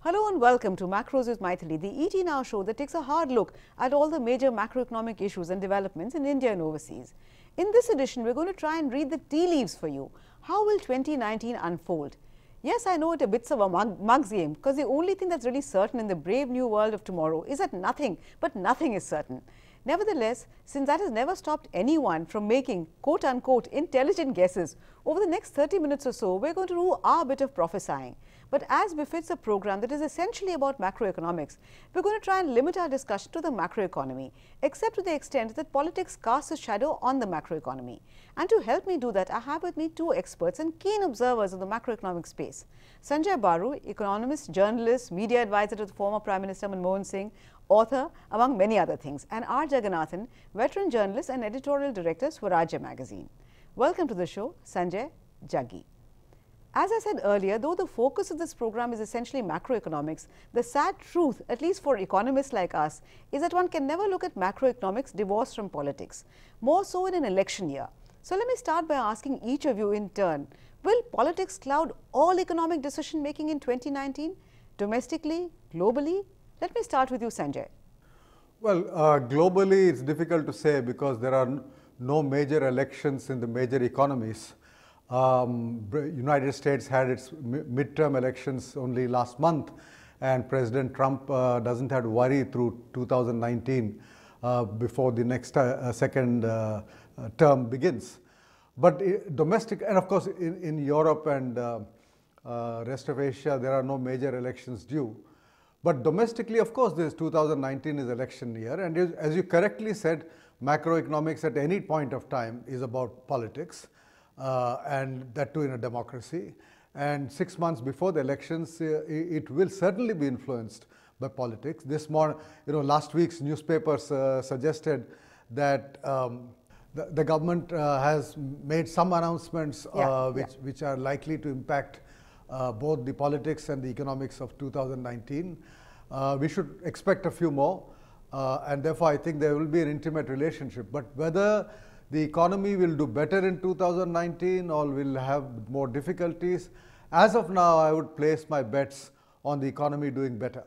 Hello and welcome to Macros with Mythili, the ET Now show that takes a hard look at all the major macroeconomic issues and developments in India and overseas. In this edition, we're going to try and read the tea leaves for you. How will 2019 unfold? Yes, I know it's a bit of a mug's game because the only thing that's really certain in the brave new world of tomorrow is that nothing, but nothing is certain. Nevertheless, since that has never stopped anyone from making quote-unquote intelligent guesses, over the next 30 minutes or so, we're going to do our bit of prophesying. But as befits a program that is essentially about macroeconomics, we're going to try and limit our discussion to the macroeconomy, except to the extent that politics casts a shadow on the macroeconomy. And to help me do that, I have with me two experts and keen observers of the macroeconomic space. Sanjay Baru, economist, journalist, media advisor to the former Prime Minister Manmohan Singh, author, among many other things, and R. Jagannathan, veteran journalist and editorial director, Swarajya magazine. Welcome to the show, Sanjay, Jaggi. As I said earlier, though the focus of this program is essentially macroeconomics, the sad truth, at least for economists like us, is that one can never look at macroeconomics divorced from politics, more so in an election year. So let me start by asking each of you in turn, will politics cloud all economic decision making in 2019, domestically, globally? Let me start with you, Sanjay. Well, globally it's difficult to say because there are no major elections in the major economies. United States had its midterm elections only last month, and President Trump doesn't have to worry through 2019 before the next second term begins. But domestic, and of course in Europe and rest of Asia, there are no major elections due. But domestically, of course, this 2019 is election year, and as you correctly said, macroeconomics at any point of time is about politics. And that too in a democracy. And 6 months before the elections, it will certainly be influenced by politics. Last week's newspapers suggested that the government has made some announcements which are likely to impact both the politics and the economics of 2019. We should expect a few more, and therefore I think there will be an intimate relationship. But whether the economy will do better in 2019 or will have more difficulties, as of now I would place my bets on the economy doing better.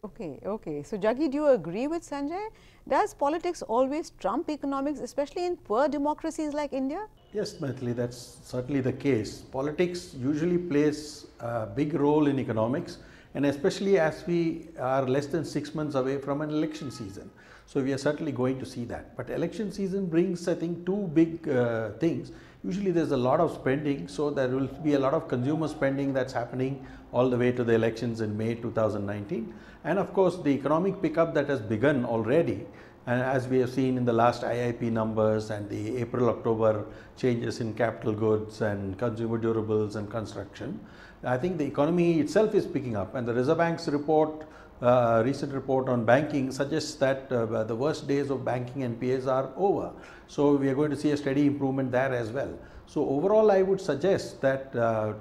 Okay. So Jaggi, do you agree with Sanjay? Does politics always trump economics, especially in poor democracies like India? Yes, Mythili, that's certainly the case. Politics usually plays a big role in economics, and especially as we are less than 6 months away from an election season. So we are certainly going to see that. But election season brings, I think, two big things. Usually there's a lot of spending, so there will be a lot of consumer spending that's happening all the way to the elections in May 2019. And of course, the economic pickup that has begun already, and as we have seen in the last IIP numbers and the April-October changes in capital goods and consumer durables and construction, I think the economy itself is picking up. And the Reserve Bank's report, recent report on banking suggests that the worst days of banking NPAs are over. So we are going to see a steady improvement there as well. So overall, I would suggest that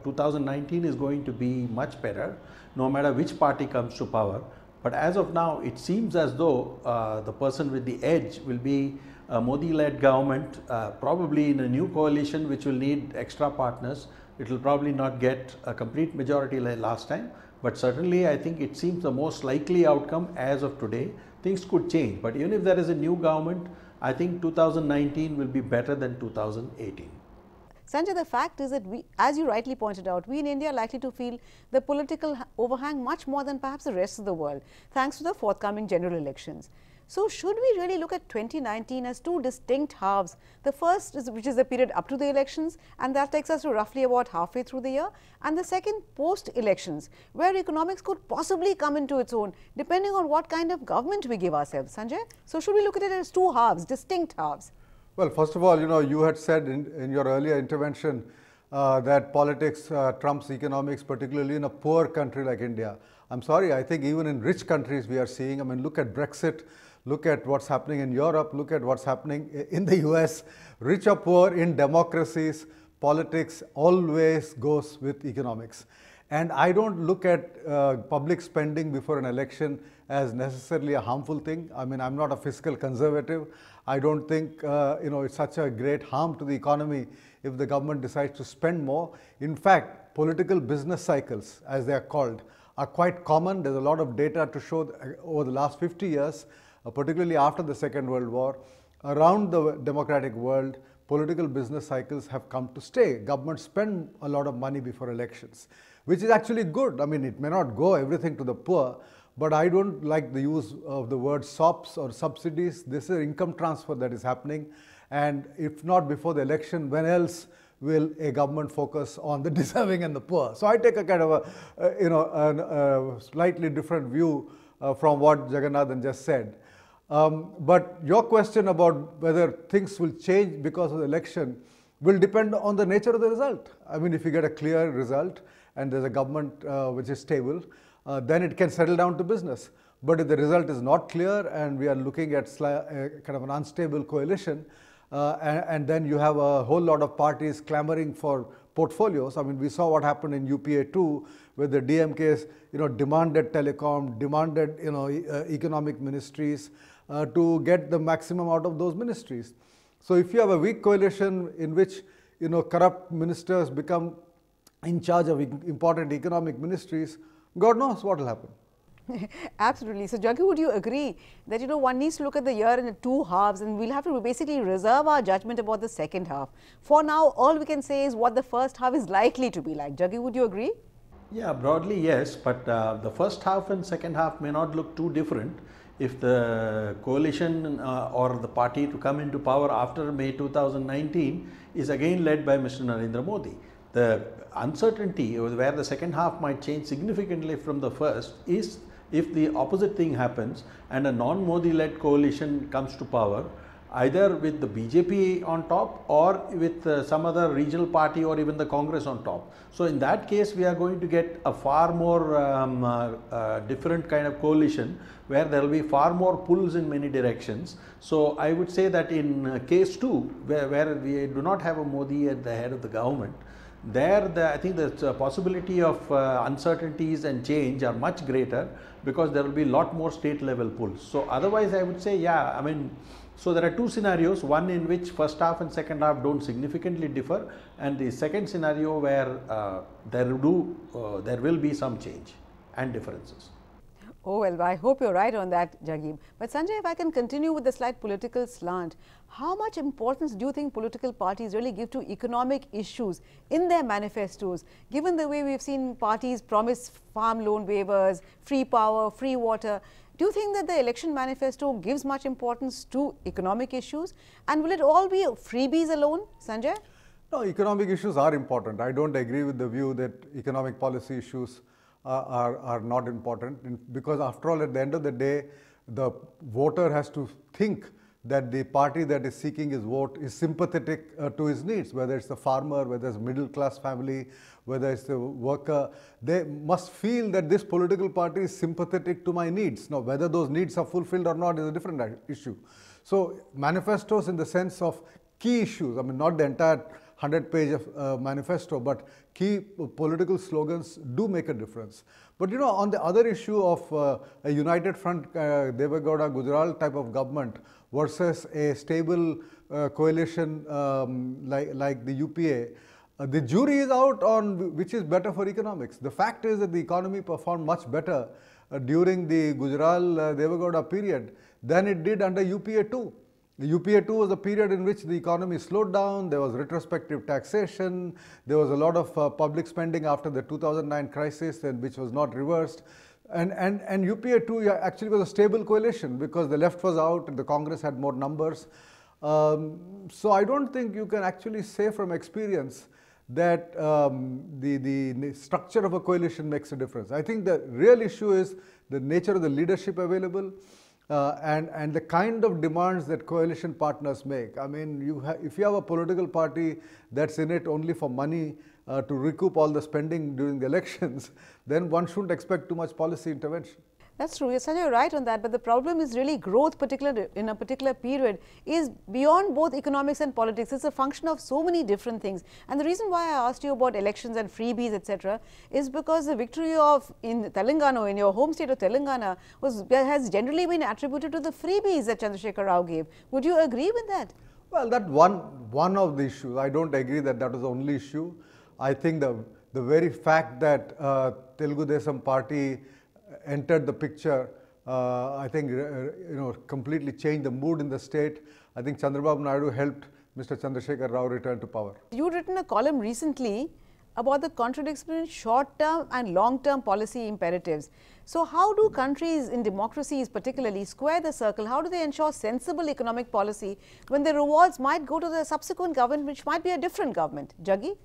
2019 is going to be much better, no matter which party comes to power. But as of now, it seems as though the person with the edge will be a Modi-led government, probably in a new coalition which will need extra partners. It will probably not get a complete majority like last time. But certainly, I think it seems the most likely outcome as of today. Things could change, but even if there is a new government, I think 2019 will be better than 2018. Sanjay, the fact is that we, as you rightly pointed out, we in India are likely to feel the political overhang much more than perhaps the rest of the world, thanks to the forthcoming general elections. So should we really look at 2019 as two distinct halves? The first, which is the period up to the elections, and that takes us to roughly about halfway through the year, and the second, post-elections, where economics could possibly come into its own, depending on what kind of government we give ourselves. Sanjay? So should we look at it as two halves, distinct halves? Well, first of all, you had said in your earlier intervention that politics trumps economics, particularly in a poor country like India. I'm sorry, I think even in rich countries we are seeing, look at Brexit. Look at what's happening in Europe, look at what's happening in the US. Rich or poor, in democracies, politics always goes with economics. And I don't look at public spending before an election as necessarily a harmful thing. I'm not a fiscal conservative. I don't think it's such a great harm to the economy if the government decides to spend more. In fact, political business cycles, as they are called, are quite common. There's a lot of data to show that over the last 50 years, particularly after the Second World War, around the democratic world, political business cycles have come to stay. Governments spend a lot of money before elections, which is actually good. I mean, it may not go everything to the poor, but I don't like the use of the word SOPs or subsidies. This is income transfer that is happening. And if not before the election, when else will a government focus on the deserving and the poor? So I take a kind of a slightly different view from what Jagannathan just said. But your question about whether things will change because of the election will depend on the nature of the result. I mean, if you get a clear result and there's a government which is stable, then it can settle down to business. But if the result is not clear and we are looking at kind of an unstable coalition, and then you have a whole lot of parties clamoring for portfolios. I mean, we saw what happened in UPA 2, where the DMKs, demanded telecom, demanded, economic ministries to get the maximum out of those ministries. So if you have a weak coalition in which, corrupt ministers become in charge of important economic ministries, God knows what will happen. Absolutely. So, Jaggi, would you agree that, one needs to look at the year in two halves, and we'll have to basically reserve our judgment about the second half? For now, all we can say is what the first half is likely to be like. Jaggi, would you agree? Yeah, broadly yes, but the first half and second half may not look too different if the coalition or the party to come into power after May 2019 is again led by Mr. Narendra Modi. The uncertainty where the second half might change significantly from the first is if the opposite thing happens and a non-Modi led coalition comes to power, either with the BJP on top or with some other regional party or even the Congress on top. So in that case, we are going to get a far more different kind of coalition where there will be far more pulls in many directions. So I would say that in case 2, where we do not have a Modi at the head of the government, there I think the possibility of uncertainties and change are much greater because there will be a lot more state level pulls. So otherwise I would say, yeah, I mean, so there are two scenarios, one in which first half and second half don't significantly differ, and the second scenario where there will be some change and differences. Oh, well, I hope you're right on that, Jaggi. But Sanjay, if I can continue with the slight political slant, how much importance do you think political parties really give to economic issues in their manifestos, given the way we've seen parties promise farm loan waivers, free power, free water? Do you think that the election manifesto gives much importance to economic issues? And will it all be freebies alone, Sanjay? No, economic issues are important. I don't agree with the view that economic policy issues are not important, because after all, at the end of the day, the voter has to think that the party that is seeking his vote is sympathetic to his needs, whether it's the farmer, whether it's a middle class family, whether it's the worker. They must feel that this political party is sympathetic to my needs. Now, whether those needs are fulfilled or not is a different issue. So manifestos in the sense of key issues, I mean not the entire 100-page of manifesto, but key political slogans do make a difference. But on the other issue of a united front Devegowda Gujral type of government versus a stable coalition like the UPA, the jury is out on which is better for economics. The fact is that the economy performed much better during the Gujral Devegowda period than it did under UPA 2. The UPA 2 was a period in which the economy slowed down, there was retrospective taxation, there was a lot of public spending after the 2009 crisis, which was not reversed. And UPA 2 actually was a stable coalition because the left was out and the Congress had more numbers. So I don't think you can actually say from experience that the structure of a coalition makes a difference. I think the real issue is the nature of the leadership available. And the kind of demands that coalition partners make. I mean, if you have a political party that's in it only for money to recoup all the spending during the elections, then one shouldn't expect too much policy intervention. That's true. You're right on that. But the problem is really growth, particularly in a particular period, is beyond both economics and politics. It's a function of so many different things. And the reason why I asked you about elections and freebies, etc., is because the victory in Telangana, in your home state of Telangana, has generally been attributed to the freebies that Chandrasekhar Rao gave. Would you agree with that? Well, that's one of the issues. I don't agree that that was the only issue. I think the very fact that Telugu Desam party entered the picture, I think, completely changed the mood in the state. I think Chandrababu Naidu helped Mr. Chandrasekhar Rao return to power. You'd written a column recently about the contradiction between short-term and long-term policy imperatives. So how do countries in democracies particularly square the circle? How do they ensure sensible economic policy when the rewards might go to the subsequent government, which might be a different government? Jaggi?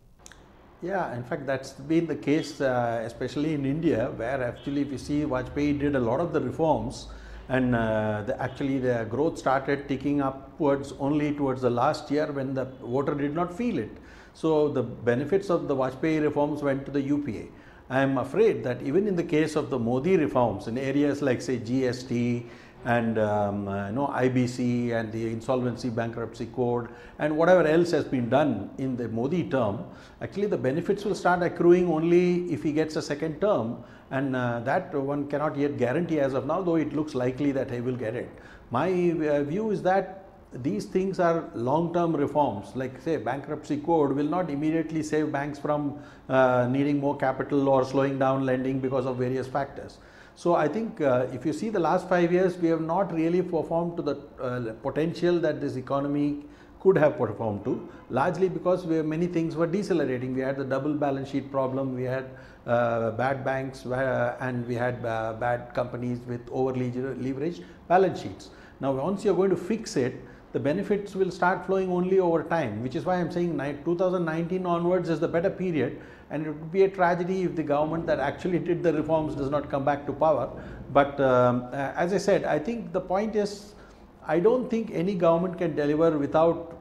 Yeah, in fact, that's been the case, especially in India, where actually if you see Vajpayee did a lot of the reforms, and actually the growth started ticking upwards only towards the last year when the voter did not feel it. So the benefits of the Vajpayee reforms went to the UPA. I am afraid that even in the case of the Modi reforms in areas like say GST and IBC and the insolvency bankruptcy code and whatever else has been done in the Modi term, actually the benefits will start accruing only if he gets a second term, and that one cannot yet guarantee as of now, though it looks likely that he will get it. My view is that these things are long-term reforms, like say bankruptcy code will not immediately save banks from needing more capital or slowing down lending because of various factors. So I think if you see the last 5 years, we have not really performed to the potential that this economy could have performed to, largely because many things were decelerating. We had the double balance sheet problem, we had bad banks, and we had bad companies with overly leveraged balance sheets. Now once you are going to fix it, the benefits will start flowing only over time, which is why I am saying 2019 onwards is the better period, and it would be a tragedy if the government that actually did the reforms does not come back to power. But as I said, I think the point is, I don't think any government can deliver without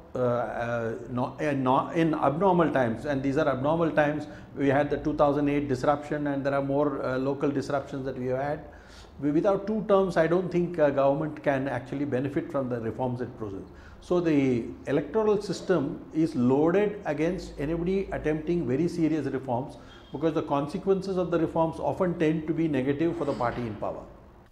in abnormal times, and these are abnormal times. We had the 2008 disruption, and there are more local disruptions that we have had. Without 2 terms, I don't think government can actually benefit from the reforms it produces. So the electoral system is loaded against anybody attempting very serious reforms, because the consequences of the reforms often tend to be negative for the party in power.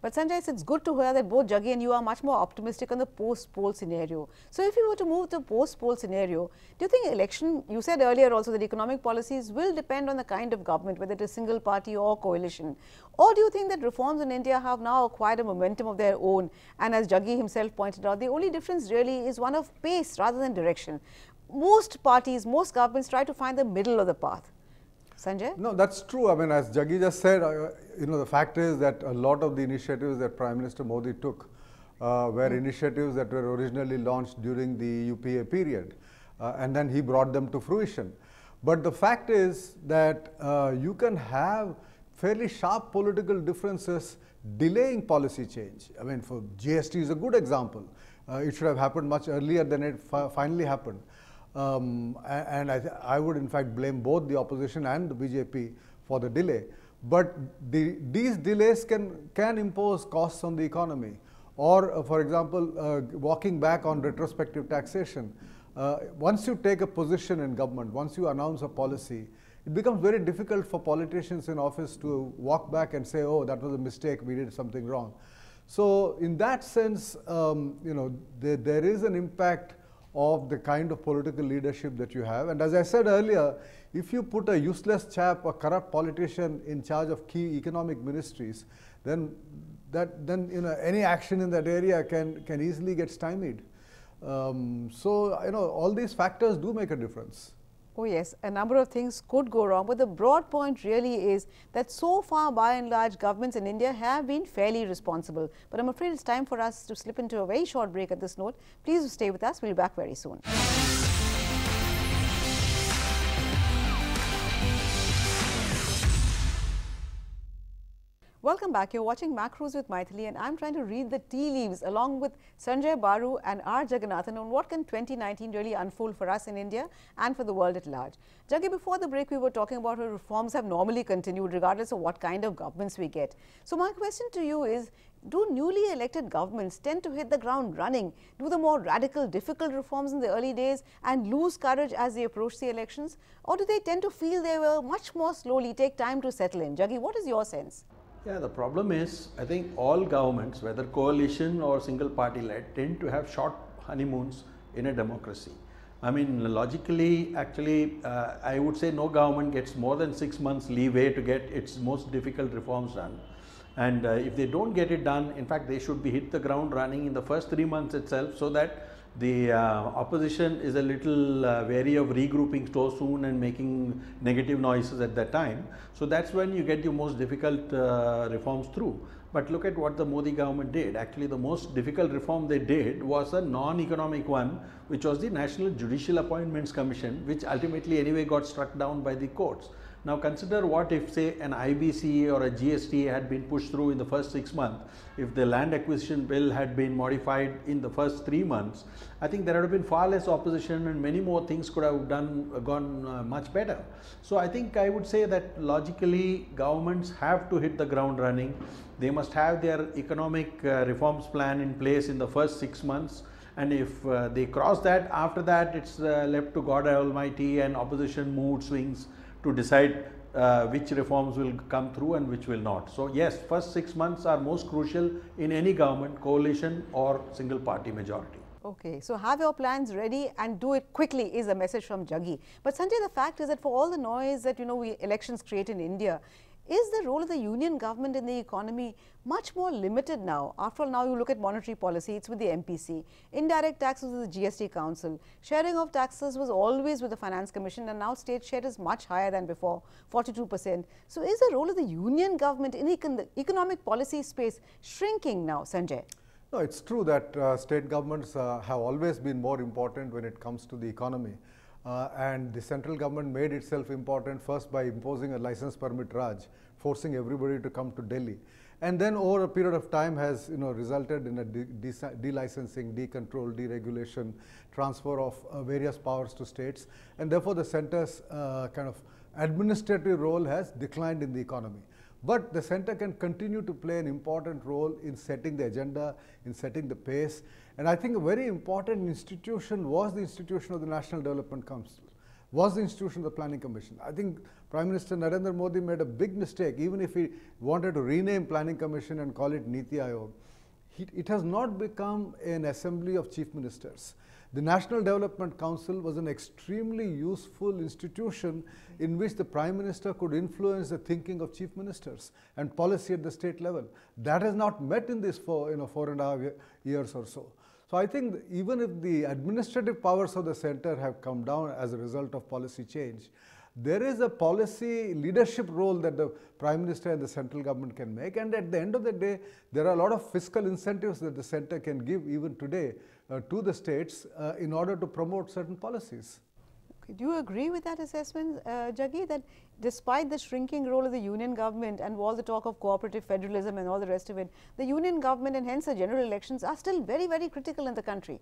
But Sanjay, it's good to hear that both Jaggi and you are much more optimistic on the post-poll scenario. So if you were to move to the post-poll scenario, do you think election, you said earlier also that economic policies will depend on the kind of government, whether it is single party or coalition? Or do you think that reforms in India have now acquired a momentum of their own? And as Jaggi himself pointed out, the only difference really is one of pace rather than direction. Most parties, most governments try to find the middle of the path. Sanjay? No, that's true. I mean, as Jaggi just said, the fact is that a lot of the initiatives that Prime Minister Modi took were initiatives that were originally launched during the UPA period, and then he brought them to fruition. But the fact is that you can have fairly sharp political differences delaying policy change. I mean, for GST is a good example. It should have happened much earlier than it finally happened. And I would in fact blame both the opposition and the BJP for the delay. But these delays can impose costs on the economy. Or for example, walking back on retrospective taxation. Once you take a position in government, once you announce a policy, it becomes very difficult for politicians in office to walk back and say, oh, that was a mistake, we did something wrong. So in that sense, there is an impact of the kind of political leadership that you have. And as I said earlier, if you put a useless chap, a corrupt politician in charge of key economic ministries, then any action in that area can easily get stymied. All these factors do make a difference. Oh yes, a number of things could go wrong, but the broad point really is that so far, by and large, governments in India have been fairly responsible. But I'm afraid it's time for us to slip into a very short break at this note. Please stay with us. We'll be back very soon. Welcome back. You're watching Macros with Mythili, and I'm trying to read the tea leaves along with Sanjay Baru and R. Jagannathan on what can 2019 really unfold for us in India and for the world at large. Jaggi, before the break, we were talking about how reforms have normally continued regardless of what kind of governments we get. So my question to you is, do newly elected governments tend to hit the ground running, do the more radical, difficult reforms in the early days and lose courage as they approach the elections? Or do they tend to feel they will much more slowly take time to settle in? Jaggi, what is your sense? Yeah, the problem is, I think all governments, whether coalition or single party led, tend to have short honeymoons in a democracy. I mean, logically, actually, I would say no government gets more than 6 months leeway to get its most difficult reforms done. And if they don't get it done, in fact, they should be hit the ground running in the first 3 months itself, so that the opposition is a little wary of regrouping so soon and making negative noises at that time. So that's when you get your most difficult reforms through. But look at what the Modi government did. Actually, the most difficult reform they did was a non-economic one, which was the National Judicial Appointments Commission, which ultimately anyway got struck down by the courts. Now consider what if, say, an IBC or a GST had been pushed through in the first 6 months. If the land acquisition bill had been modified in the first 3 months, I think there would have been far less opposition and many more things could have gone much better. So I think I would say that logically governments have to hit the ground running. They must have their economic reforms plan in place in the first 6 months. And if they cross that, after that it's left to God Almighty and opposition mood swings to decide which reforms will come through and which will not. So yes, first 6 months are most crucial in any government, coalition or single party majority. Okay, so have your plans ready and do it quickly is a message from Jaggi. But Sanjay, the fact is that for all the noise that elections create in India, is the role of the union government in the economy much more limited now? After all, now you look at monetary policy, it's with the MPC. Indirect taxes with the GST Council. Sharing of taxes was always with the Finance Commission, and now state share is much higher than before, 42%. So is the role of the union government in the economic policy space shrinking now, Sanjay? No, it's true that state governments have always been more important when it comes to the economy. And the central government made itself important first by imposing a license permit Raj, forcing everybody to come to Delhi. And then over a period of time has resulted in a delicensing, decontrol, deregulation, transfer of various powers to states. And therefore the centre's kind of administrative role has declined in the economy. But the centre can continue to play an important role in setting the agenda, in setting the pace. And I think a very important institution was the institution of the National Development Council, was the institution of the Planning Commission. I think Prime Minister Narendra Modi made a big mistake, even if he wanted to rename Planning Commission and call it Niti Aayog. It has not become an assembly of chief ministers. The National Development Council was an extremely useful institution in which the Prime Minister could influence the thinking of chief ministers and policy at the state level. That has not met in this 4.5 years or so. So I think even if the administrative powers of the centre have come down as a result of policy change, there is a policy leadership role that the Prime Minister and the central government can make, and at the end of the day, there are a lot of fiscal incentives that the centre can give even today to the states in order to promote certain policies. Okay. Do you agree with that assessment, Jaggi, that despite the shrinking role of the union government and all the talk of cooperative federalism and all the rest of it, the union government and hence the general elections are still very, very critical in the country?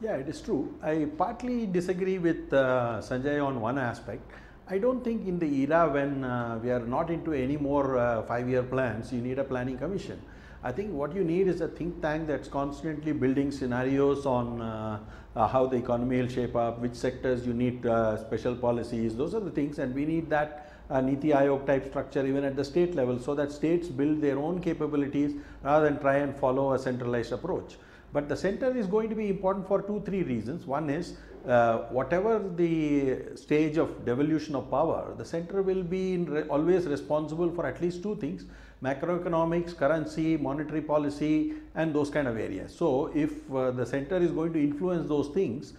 Yeah, it is true. I partly disagree with Sanjay on one aspect. I don't think in the era when we are not into any more 5-year plans, you need a planning commission. I think what you need is a think tank that's constantly building scenarios on how the economy will shape up, which sectors you need special policies. Those are the things, and we need that Niti Aayog type structure even at the state level, so that states build their own capabilities rather than try and follow a centralized approach. But the centre is going to be important for 2-3 reasons. One is whatever the stage of devolution of power, the centre will be always responsible for at least 2 things: macroeconomics, currency, monetary policy, and those kind of areas. So if the centre is going to influence those things,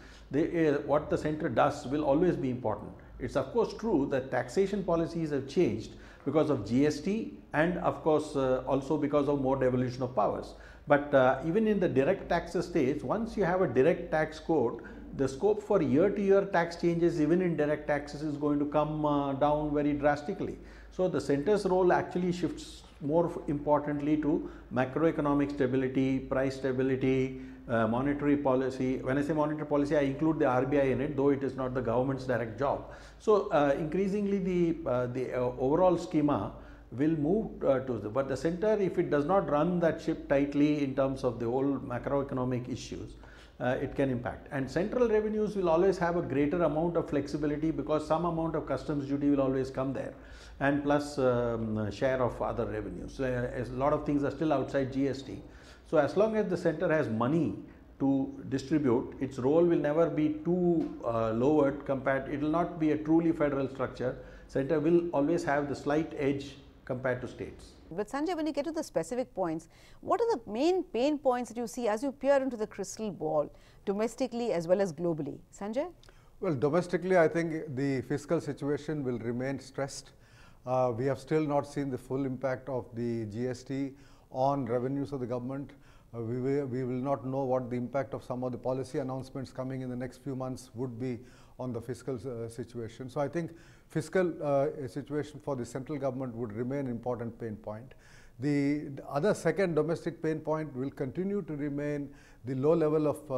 what the centre does will always be important. It's of course true that taxation policies have changed because of GST and of course also because of more devolution of powers. But even in the direct taxes stage, once you have a direct tax code, the scope for year-to-year tax changes even in direct taxes is going to come down very drastically. So the centre's role actually shifts more importantly to macroeconomic stability, price stability, monetary policy. When I say monetary policy, I include the RBI in it, though it is not the government's direct job. So increasingly the overall schema will move to but the centre, if it does not run that ship tightly in terms of the whole macroeconomic issues, it can impact. And central revenues will always have a greater amount of flexibility because some amount of customs duty will always come there, and plus share of other revenues. So a lot of things are still outside GST. So as long as the centre has money to distribute, its role will never be too lowered compared, it will not be a truly federal structure. Center will always have the slight edge compared to states. But Sanjay, when you get to the specific points, what are the main pain points that you see as you peer into the crystal ball, domestically as well as globally? Sanjay? Well, domestically, I think the fiscal situation will remain stressed. We have still not seen the full impact of the GST on revenues of the government. We will not know what the impact of some of the policy announcements coming in the next few months would be on the fiscal situation. So I think fiscal situation for the central government would remain an important pain point. The other second domestic pain point will continue to remain the low level of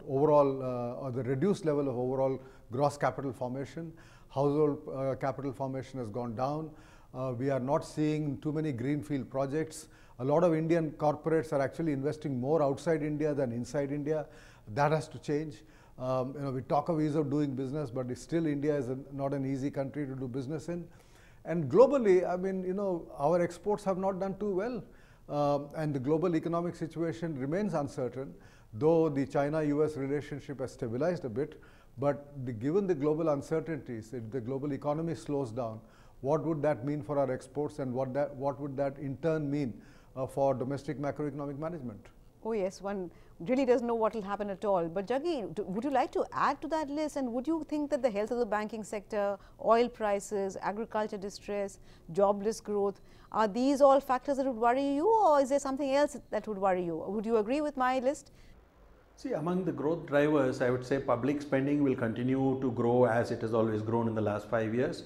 overall or the reduced level of overall gross capital formation. Household capital formation has gone down. We are not seeing too many greenfield projects. A lot of Indian corporates are actually investing more outside India than inside India. That has to change. We talk of ease of doing business, but still India is not an easy country to do business in. And globally, I mean, our exports have not done too well. And the global economic situation remains uncertain, though the China-US relationship has stabilized a bit. But given the global uncertainties, if the global economy slows down, what would that mean for our exports, and what would that in turn mean for domestic macroeconomic management? Oh yes, one really doesn't know what will happen at all. But Jaggi, would you like to add to that list, and would you think that the health of the banking sector, oil prices, agriculture distress, jobless growth, are these all factors that would worry you, or is there something else that would worry you? Would you agree with my list? See, among the growth drivers, I would say public spending will continue to grow as it has always grown in the last 5 years.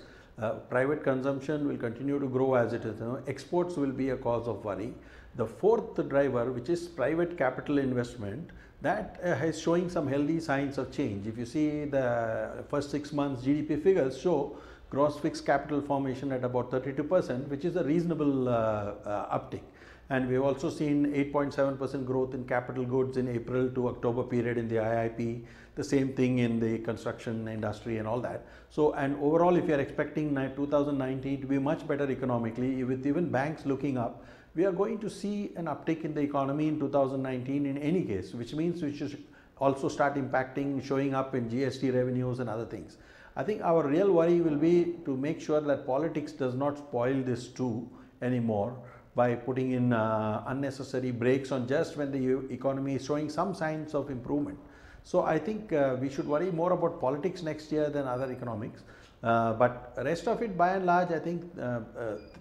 Private consumption will continue to grow as it is. Exports will be a cause of worry. The fourth driver, which is private capital investment, that is showing some healthy signs of change. If you see the first 6 months GDP figures show gross fixed capital formation at about 32%, which is a reasonable uptick. And we have also seen 8.7% growth in capital goods in April to October period in the IIP, the same thing in the construction industry and all that. So, and overall, if you are expecting 2019 to be much better economically, with even banks looking up, we are going to see an uptick in the economy in 2019 in any case, which means we should also start impacting, showing up in GST revenues and other things. I think our real worry will be to make sure that politics does not spoil this too anymore, by putting in unnecessary brakes on just when the economy is showing some signs of improvement. So I think we should worry more about politics next year than other economics. But rest of it, by and large, I think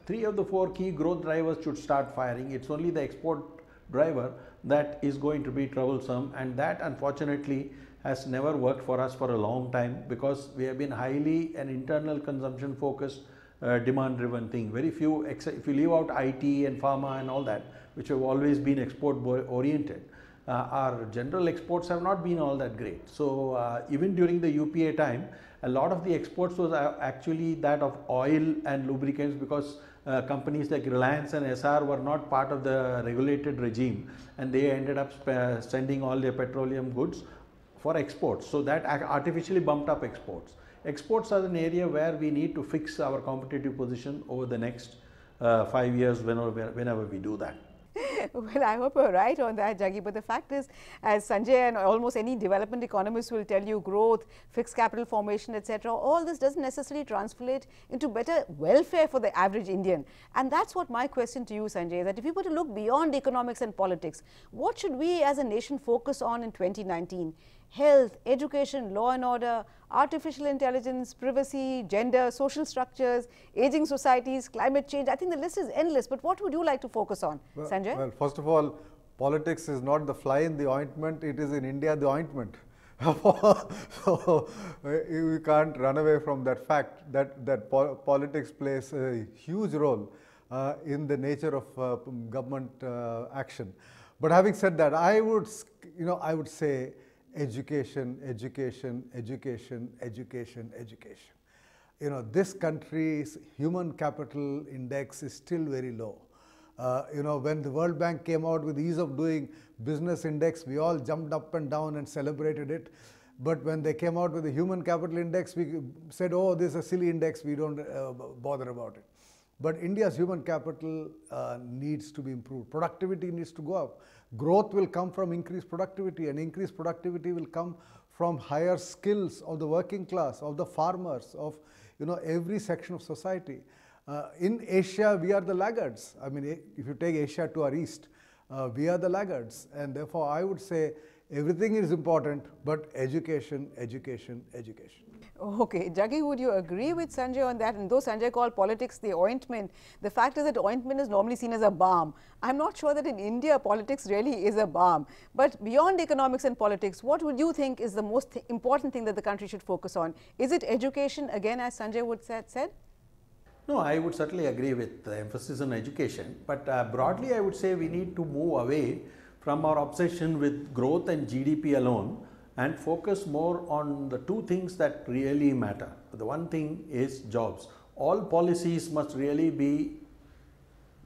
3 of the 4 key growth drivers should start firing. It's only the export driver that is going to be troublesome, and that unfortunately has never worked for us for a long time, because we have been highly an internal consumption focused demand driven thing. Very few, except if you leave out IT and pharma and all that, which have always been export oriented, our general exports have not been all that great. So even during the UPA time, a lot of the exports was actually that of oil and lubricants, because companies like Reliance and SR were not part of the regulated regime, and they ended up sending all their petroleum goods for exports. So that artificially bumped up exports. Exports are an area where we need to fix our competitive position over the next 5 years whenever we do that. Well, I hope you're right on that, Jaggi. But the fact is, as Sanjay and almost any development economist will tell you, growth, fixed capital formation, etc., all this doesn't necessarily translate into better welfare for the average Indian. And that's what my question to you, Sanjay, that if we were to look beyond economics and politics, what should we as a nation focus on in 2019? Health, education, law and order, artificial intelligence, privacy, gender, social structures, aging societies, climate change. I think the list is endless, but what would you like to focus on, Sanjay? Well, first of all, politics is not the fly in the ointment, it is in India the ointment. So we can't run away from that fact that politics plays a huge role in the nature of government action. But having said that, I would say education, education, education, education, education. This country's human capital index is still very low. When the World Bank came out with ease of doing business index, we all jumped up and down and celebrated it. But when they came out with the human capital index, we said, oh, this is a silly index, we don't bother about it. But India's human capital needs to be improved. Productivity needs to go up. Growth will come from increased productivity, and increased productivity will come from higher skills of the working class, of the farmers, of every section of society. In Asia, we are the laggards. I mean, if you take Asia to our east, we are the laggards, and therefore I would say everything is important, but education, education, education. Okay, Jaggi, would you agree with Sanjay on that? And though Sanjay called politics the ointment, the fact is that ointment is normally seen as a balm. I'm not sure that in India politics really is a balm. But beyond economics and politics, what would you think is the most important thing that the country should focus on? Is it education, again, as Sanjay would said? No, I would certainly agree with the emphasis on education. But broadly, I would say we need to move away from our obsession with growth and GDP alone and focus more on the two things that really matter. The one thing is jobs. All policies must really be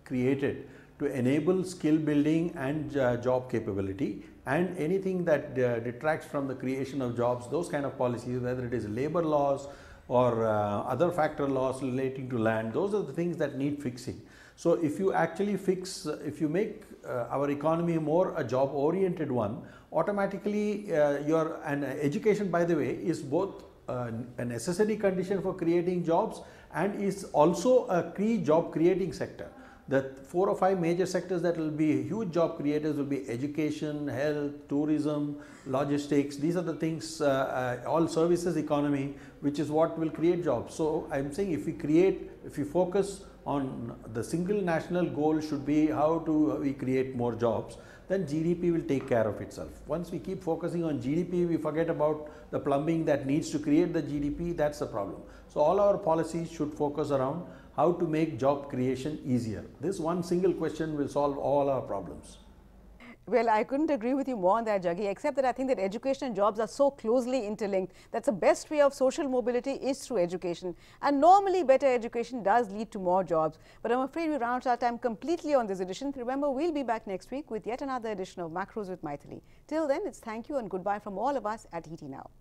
created to enable skill building and job capability, and anything that detracts from the creation of jobs, those kind of policies, whether it is labor laws or other factor laws relating to land, those are the things that need fixing. So if you actually if you make our economy more a job oriented one, automatically and education, by the way, is both a necessary condition for creating jobs and is also a key job creating sector. The 4 or 5 major sectors that will be huge job creators will be education, health, tourism, logistics. These are the things, all services economy, which is what will create jobs. So I'm saying if we focus on the single national goal should be how do we create more jobs, then GDP will take care of itself. Once we keep focusing on GDP, we forget about the plumbing that needs to create the GDP, that's the problem. So all our policies should focus around how to make job creation easier. This one single question will solve all our problems. Well, I couldn't agree with you more on that, Jaggi, except that I think that education and jobs are so closely interlinked that the best way of social mobility is through education. And normally, better education does lead to more jobs. But I'm afraid we ran out our time completely on this edition. Remember, we'll be back next week with yet another edition of Macros with Mythili. Till then, it's thank you and goodbye from all of us at ET Now.